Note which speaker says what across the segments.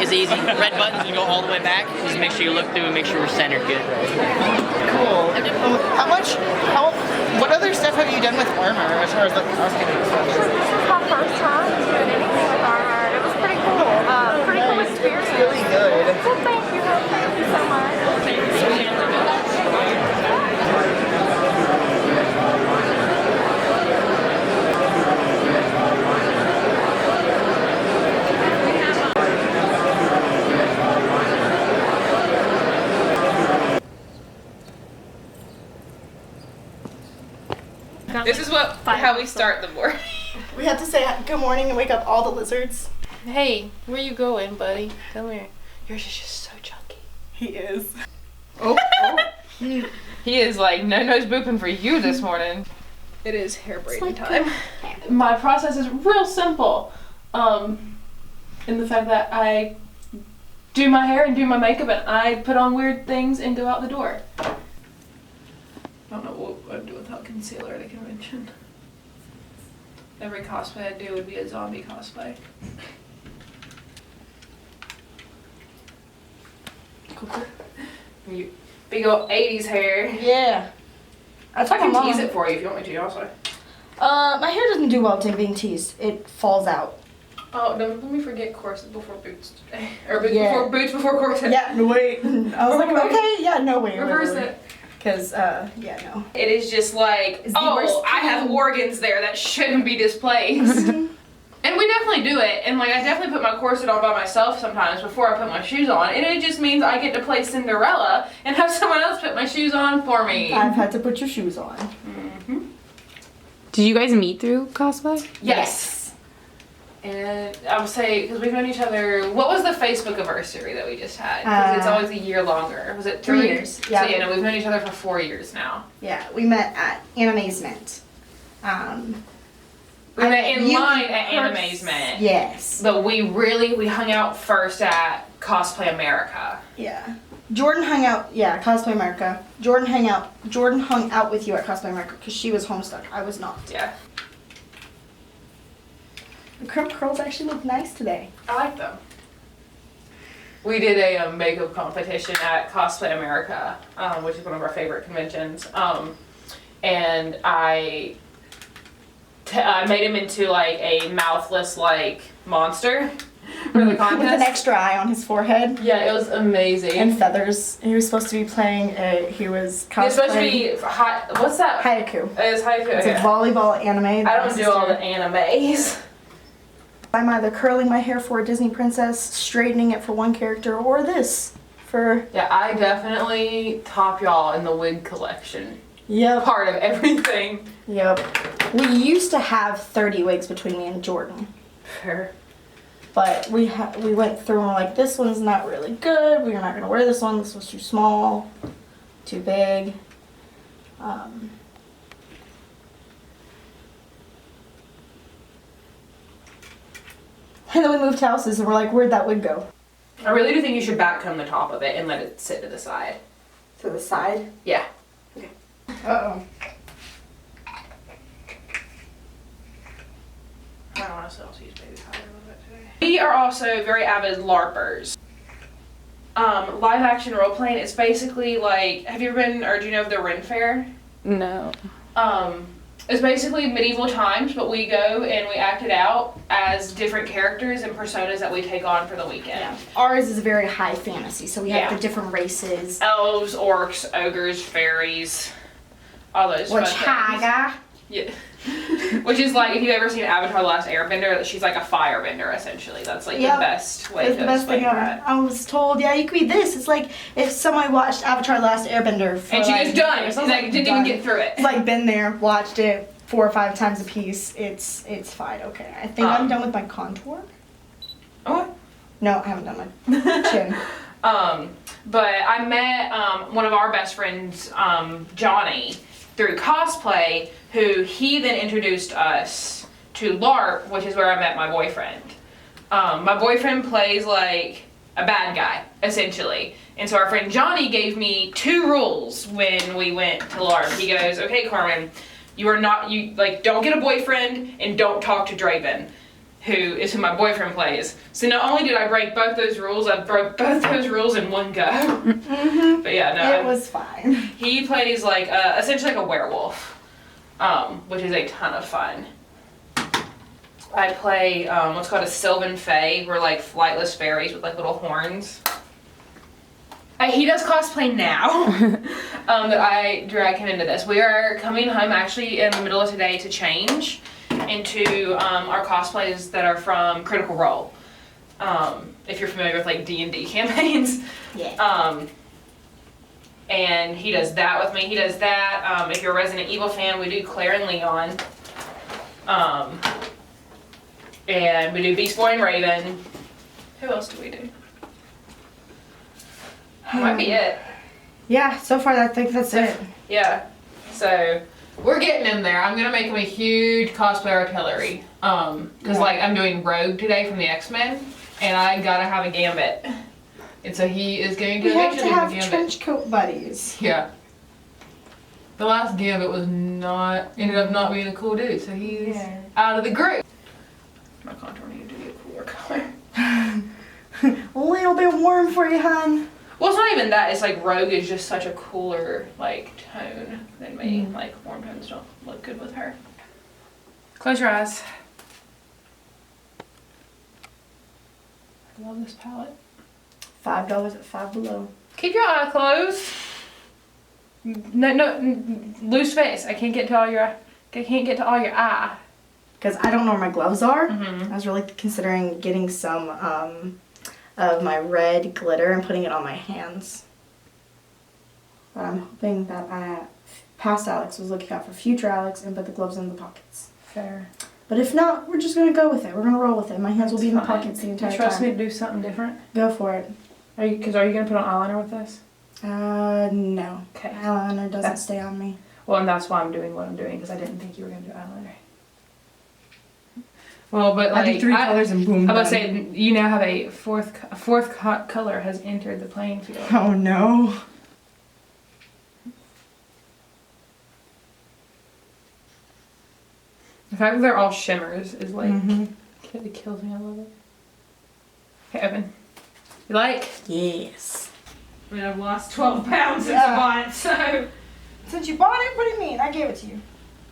Speaker 1: was easy. Red button's gonna go all the way back. Just make sure you look through and make sure we're centered good.
Speaker 2: Cool. What other stuff have you done with armor as far as like costume and stuff?
Speaker 3: This is my first time doing anything with armor. It was pretty cool. Pretty cool experience.
Speaker 2: It's really good.
Speaker 3: Well, thank you. Thank you so much.
Speaker 4: This is how we start the morning.
Speaker 5: We have to say good morning and wake up all the lizards.
Speaker 4: Hey, where you going, buddy? Come here. Yours is just so chunky.
Speaker 5: He is.
Speaker 4: He is like no nose booping for you this morning. It is hair braiding time. My process is real simple. In the fact that I do my hair and do my makeup and I put on weird things and go out the door. I don't know what I'd do without concealer at a convention. Every cosplay I'd do would be a zombie cosplay. You big old 80s hair.
Speaker 5: Yeah.
Speaker 4: I can tease it for you if you want me to, also.
Speaker 5: My hair doesn't do well to being teased. It falls out.
Speaker 4: Oh, don't let me forget corset before boots today. Or boots before corset.
Speaker 5: Yeah, no wait. I was like, okay, yeah, no wait.
Speaker 4: Reverse it.
Speaker 5: Because, yeah, no.
Speaker 4: It is just like, oh, I have organs there that shouldn't be displaced. And we definitely do it. And like, I definitely put my corset on by myself sometimes before I put my shoes on. And it just means I get to play Cinderella and have someone else put my shoes on for me.
Speaker 5: I've had to put your shoes on.
Speaker 4: Mm-hmm.
Speaker 6: Did you guys meet through cosplay?
Speaker 4: Yes. And I would say, because we've known each other, what was the Facebook anniversary that we just had? Because it's always a year longer. Was it 3
Speaker 5: years? Yeah.
Speaker 4: So yeah, no, we've known each other for 4 years now.
Speaker 5: Yeah, we met at Animazement.
Speaker 4: We met in line at Animazement.
Speaker 5: Yes.
Speaker 4: But we hung out first at Cosplay America.
Speaker 5: Yeah. Jordan hung out, Cosplay America. Jordan hung out with you at Cosplay America because she was homestuck. I was not.
Speaker 4: Yeah.
Speaker 5: The crimp curls actually look nice today.
Speaker 4: I like them. We did a makeup competition at Cosplay America, which is one of our favorite conventions. And I made him into like a mouthless like monster for the contest.
Speaker 5: With an extra eye on his forehead.
Speaker 4: Yeah, it was amazing.
Speaker 5: And feathers. He was supposed to be playing he was cosplaying.
Speaker 4: It's supposed to be, what's that?
Speaker 5: Haiku.
Speaker 4: It's Haiku,
Speaker 5: It's a volleyball anime.
Speaker 4: I don't do all the animes.
Speaker 5: I'm either curling my hair for a Disney princess, straightening it for one character, or this for...
Speaker 4: Yeah, I definitely top y'all in the wig collection.
Speaker 5: Yep.
Speaker 4: Part of everything.
Speaker 5: Yep. We used to have 30 wigs between me and Jordan.
Speaker 4: Fair.
Speaker 5: But we went through and we're like, this one's not really good. We're not going to wear this one. This was too small, too big. And then we moved houses and we're like, where'd that wig go?
Speaker 4: I really do think you should back comb the top of it and let it sit to the side.
Speaker 5: To the side?
Speaker 4: Yeah.
Speaker 5: Okay. Uh-oh.
Speaker 4: I don't honestly also use baby powder a little bit today. We are also very avid LARPers. Live action role playing is basically like, have you ever been, or do you know of the Ren Fair?
Speaker 6: No.
Speaker 4: It's basically medieval times, but we go and we act it out as different characters and personas that we take on for the weekend.
Speaker 5: Yeah. Ours is very high fantasy, so we have the different races.
Speaker 4: Elves, orcs, ogres, fairies, all those fun things.
Speaker 5: Haga.
Speaker 4: Yeah. Which is like, if you've ever seen Avatar: The Last Airbender, she's like a firebender, essentially. That's like the best way to explain that.
Speaker 5: I was told, yeah, you could be this. It's like if somebody watched Avatar: The Last Airbender for
Speaker 4: and she was done.
Speaker 5: years.
Speaker 4: Like, didn't even get through it.
Speaker 5: It's like been there, watched it 4 or 5 times a piece. It's fine. Okay, I think I'm done with my contour.
Speaker 4: Oh.
Speaker 5: No, I haven't done my chin.
Speaker 4: But I met one of our best friends, Johnny, through cosplay, who he then introduced us to LARP, which is where I met my boyfriend. My boyfriend plays like a bad guy, essentially. And so our friend Johnny gave me 2 rules when we went to LARP. He goes, okay, Carmen, don't get a boyfriend and don't talk to Draven. who is who my boyfriend plays. So not only did I break both those rules, I broke both those rules in one go.
Speaker 5: Mm-hmm.
Speaker 4: But yeah, no.
Speaker 5: It was fine.
Speaker 4: He plays like essentially like a werewolf, which is a ton of fun. I play what's called a Sylvan Fae. We're like flightless fairies with like little horns. He does cosplay now. That I drag him into this. We are coming home actually in the middle of today to change into our cosplays that are from Critical Role. If you're familiar with like D&D campaigns.
Speaker 5: Yeah.
Speaker 4: And he does that with me. He does that. If you're a Resident Evil fan, we do Claire and Leon. And we do Beast Boy and Raven. Who else do we do? Might be it.
Speaker 5: Yeah, so far I think that's it.
Speaker 4: Yeah. So we're getting in there. I'm gonna make him a huge cosplay artillery. Cause like I'm doing Rogue today from the X-Men, and I gotta have a Gambit. And so he is going to
Speaker 5: We have to
Speaker 4: eventually
Speaker 5: have
Speaker 4: be a Gambit.
Speaker 5: trench coat buddies.
Speaker 4: Yeah. The last Gambit was ended up not being a cool dude, so he's out of the group. My contour needed to be a cooler color.
Speaker 5: A little bit warm for you, hun.
Speaker 4: Well, it's not even that. It's like Rogue is just such a cooler like tone than me. Like warm tones don't look good with her. Close your eyes. I love this palette.
Speaker 5: $5 at Five Below.
Speaker 4: Keep your eye closed. No, loose face. I can't get to all your eye.
Speaker 5: Because I don't know where my gloves are.
Speaker 4: Mhm.
Speaker 5: I was really considering getting some of my red glitter and putting it on my hands. But I'm hoping that past Alex was looking out for future Alex and put the gloves in the pockets.
Speaker 4: Fair.
Speaker 5: But if not, we're just gonna go with it. We're gonna roll with it. My hands will be in the
Speaker 4: Fine.
Speaker 5: pockets the entire
Speaker 4: Trust me
Speaker 5: time.
Speaker 4: to do something different.
Speaker 5: Go for it.
Speaker 4: Are you gonna put on eyeliner with this?
Speaker 5: No.
Speaker 4: Okay.
Speaker 5: Eyeliner doesn't
Speaker 4: That's-
Speaker 5: stay on me.
Speaker 4: Well, and that's why I'm doing what I'm doing, because I didn't think you were gonna do eyeliner. Well, but like
Speaker 5: I do three colors and boom.
Speaker 4: I was
Speaker 5: done.
Speaker 4: saying you now have a fourth color has entered the playing field.
Speaker 5: Oh no.
Speaker 4: The fact that they're all shimmers is like
Speaker 5: Mhm.
Speaker 4: it kills me. I love it. Okay, Evan. You like?
Speaker 5: Yes.
Speaker 4: I mean, I've lost 12 pounds since
Speaker 5: Yeah.
Speaker 4: I bought it, so
Speaker 5: Since you bought it, what do you mean? I gave it to you.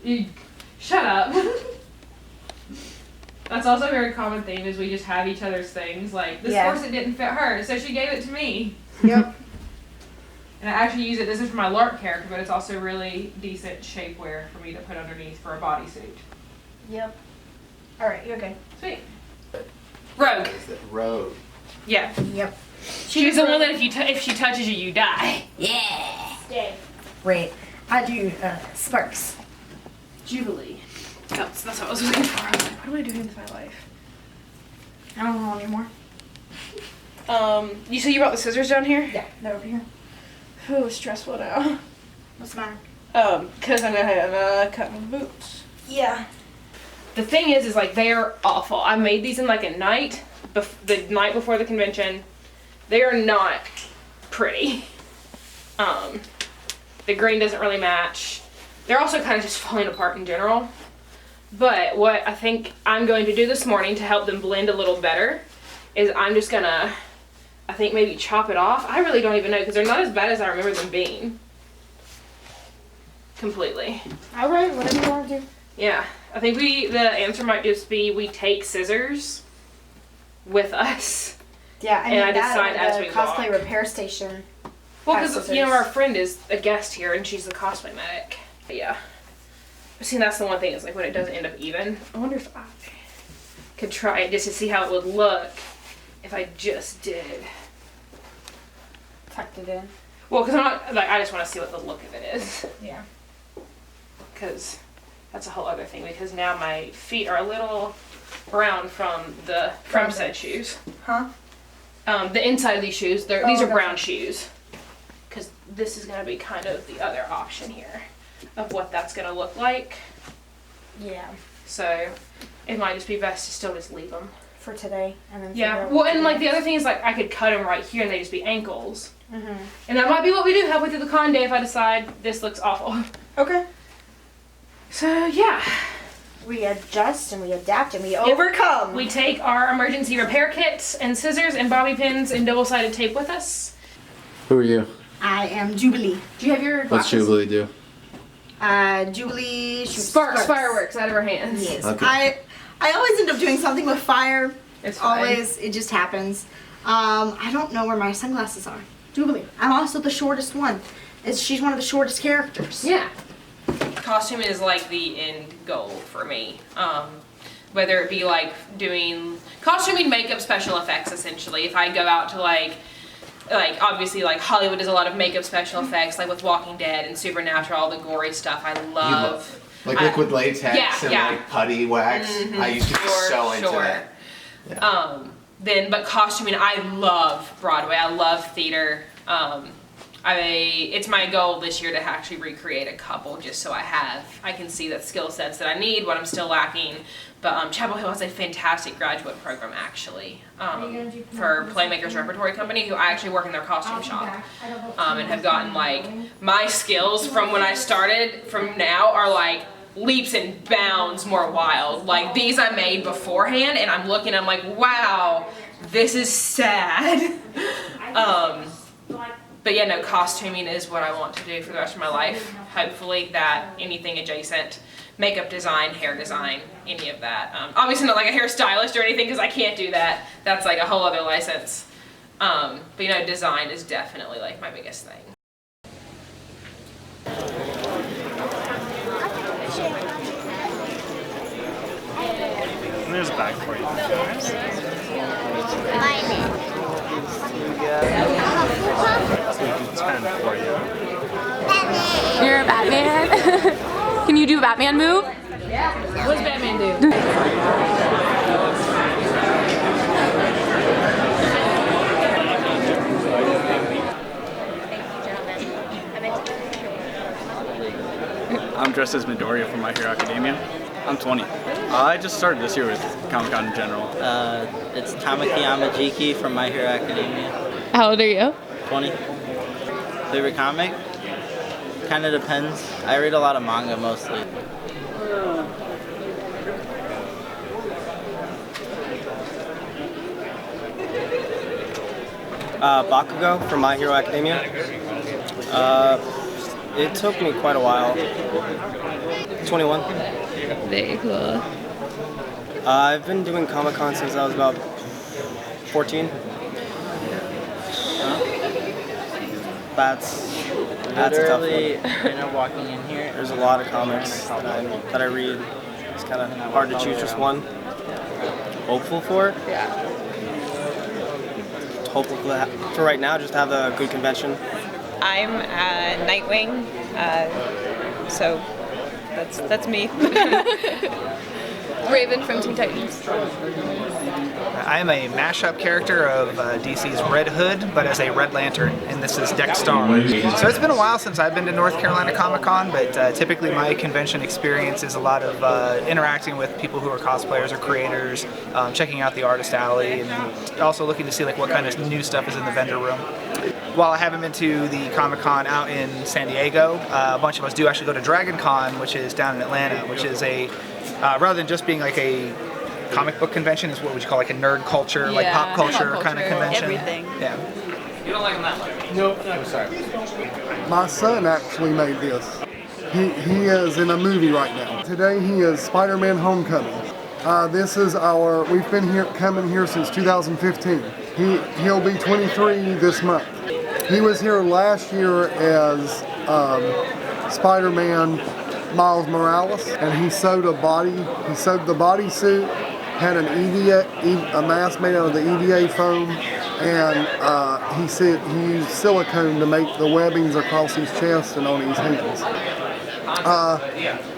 Speaker 4: you shut up. That's also a very common theme is we just have each other's things. Like this
Speaker 5: Yeah.
Speaker 4: corset didn't fit her, so she gave it to me.
Speaker 5: Yep.
Speaker 4: And I actually use it. This is for my LARP character, but it's also really decent shapewear for me to put underneath for a bodysuit.
Speaker 5: Yep. All right, you okay?
Speaker 4: Sweet. Rogue.
Speaker 2: Is it Rogue?
Speaker 4: Yeah.
Speaker 5: Yep.
Speaker 4: She's the one that if she touches you, you die.
Speaker 5: Yeah. Wait, I do Sparks.
Speaker 4: Jubilee. That's what I was looking for. I was like, what am I doing with my life?
Speaker 5: I don't know anymore.
Speaker 4: You said you brought the scissors down here?
Speaker 5: Yeah, they're over here.
Speaker 4: Oh, stressful now.
Speaker 5: What's the matter?
Speaker 4: Because I'm gonna have cut my boots.
Speaker 5: Yeah.
Speaker 4: The thing is like they're awful. I made these in like a night, the night before the convention. They are not pretty. The green doesn't really match. They're also kind of just falling apart in general. But what I think I'm going to do this morning to help them blend a little better is I'm just gonna, I think maybe chop it off. I really don't even know because they're not as bad as I remember them being. Completely.
Speaker 5: All right, whatever you want to do.
Speaker 4: Yeah, I think the answer might just be we take scissors with us.
Speaker 5: Yeah,
Speaker 4: And I decide as we
Speaker 5: cosplay
Speaker 4: walk.
Speaker 5: repair station.
Speaker 4: Well,
Speaker 5: Pass
Speaker 4: because,
Speaker 5: scissors.
Speaker 4: our friend is a guest here and she's the cosplay medic. But yeah. But see, that's the one thing is like when it doesn't end up even. I wonder if I could try it just to see how it would look if I just did.
Speaker 5: Tucked it in.
Speaker 4: Well, because I'm not, like, I just want to see what the look of it is.
Speaker 5: Yeah.
Speaker 4: Because that's a whole other thing because now my feet are a little brown from said shoes.
Speaker 5: Huh?
Speaker 4: The inside of these shoes, these are
Speaker 5: gotcha.
Speaker 4: brown shoes. Because this is going to be kind of the other option here of what that's going to look like.
Speaker 5: Yeah.
Speaker 4: So it might just be best to still just leave them.
Speaker 5: For today, and then.
Speaker 4: Yeah. Well, and like the other thing is like I could cut them right here and they just be ankles.
Speaker 5: Mhm.
Speaker 4: And that might be what we do halfway through the con day if I decide this looks awful.
Speaker 5: Okay.
Speaker 4: So yeah.
Speaker 5: We adjust and we adapt and we overcome.
Speaker 4: We take our emergency repair kits and scissors and bobby pins and double-sided tape with us.
Speaker 7: Who are you?
Speaker 5: I am Jubilee.
Speaker 4: Do you have your
Speaker 7: What's
Speaker 4: glasses?
Speaker 7: Jubilee do?
Speaker 5: Jubilee shoots
Speaker 4: Sparks fireworks out of her hands.
Speaker 5: Yes.
Speaker 7: Okay.
Speaker 5: I always end up doing something with fire.
Speaker 4: It's fine.
Speaker 5: Always. It just happens. I don't know where my sunglasses are. Jubilee. I'm also the shortest one. She's one of the shortest characters.
Speaker 4: Yeah. Costume is like the end goal for me. Whether it be like doing costuming, makeup, special effects, essentially. If I go out to like obviously like Hollywood does a lot of makeup special effects, like with Walking Dead and Supernatural, all the gory stuff I love.
Speaker 7: Like liquid latex and
Speaker 4: yeah.
Speaker 7: like putty wax. I used to be so into that. Yeah.
Speaker 4: But costuming, I love Broadway. I love theater. It's my goal this year to actually recreate a couple, just so I can see the skill sets that I need, what I'm still lacking. But Chapel Hill has a fantastic graduate program actually for Playmakers Repertory Company, who I actually work in their costume shop, and have gotten like my skills from when I started from now are like leaps and bounds more wild. Like these I made beforehand, and I'm looking, I'm like, wow, this is sad. But yeah, no, costuming is what I want to do for the rest of my life. Hopefully that anything adjacent, makeup design, hair design, any of that. Obviously not like a hairstylist or anything, because I can't do that. That's like a whole other license. But you know, design is definitely like my biggest thing.
Speaker 8: There's a bag for you.
Speaker 6: You're a Batman? Can you do a Batman move?
Speaker 4: Yeah. What does Batman do?
Speaker 8: I'm dressed as Midoriya from My Hero Academia. I'm 20. I just started this year with Comicon in general.
Speaker 9: It's Tamaki Yamajiki from My Hero Academia.
Speaker 6: How old are you?
Speaker 9: 20. Favorite comic? Kind of depends. I read a lot of manga mostly.
Speaker 10: Bakugo from My Hero Academia. It took me quite a while. 21.
Speaker 6: Very cool.
Speaker 10: I've been doing Comic-Con since I was about 14. That's a tough one.
Speaker 9: Walking in here.
Speaker 10: There's a lot of comics that I read. It's kind of hard to choose just one. Hopeful for it?
Speaker 9: Yeah.
Speaker 10: Hopeful for right now, just to have a good convention.
Speaker 11: I'm Nightwing, so that's me.
Speaker 6: Raven from Teen Titans.
Speaker 12: I am a mashup character of DC's Red Hood, but as a Red Lantern, and this is Dexstar. So it's been a while since I've been to North Carolina Comic Con, but typically my convention experience is a lot of interacting with people who are cosplayers or creators, checking out the artist alley, and also looking to see like what kind of new stuff is in the vendor room. While I haven't been to the Comic Con out in San Diego, a bunch of us do actually go to Dragon Con, which is down in Atlanta, which is a rather than just being like a comic book convention, is what would you call like a nerd culture, like pop culture kind of convention.
Speaker 11: Everything.
Speaker 12: Yeah.
Speaker 1: You don't like them that much?
Speaker 7: No, I'm sorry.
Speaker 13: My son actually made this. He is in a movie right now. Today he is Spider-Man Homecoming. This is we've been coming here since 2015. He'll be 23 this month. He was here last year as Spider-Man Miles Morales, and he sewed the bodysuit, had an a mask made out of the EVA foam, and he used silicone to make the webbings across his chest and on his hands.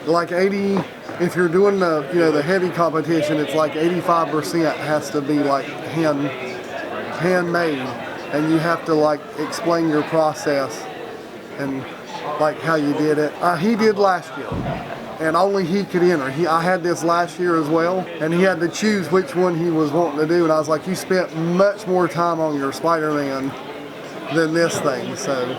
Speaker 13: Like 80, if you're doing the heavy competition, it's like 85% has to be like handmade, and you have to like explain your process and like how you did it. He did last year, and only he could enter. I had this last year as well, and he had to choose which one he was wanting to do, and I was like, you spent much more time on your Spider-Man than this thing, so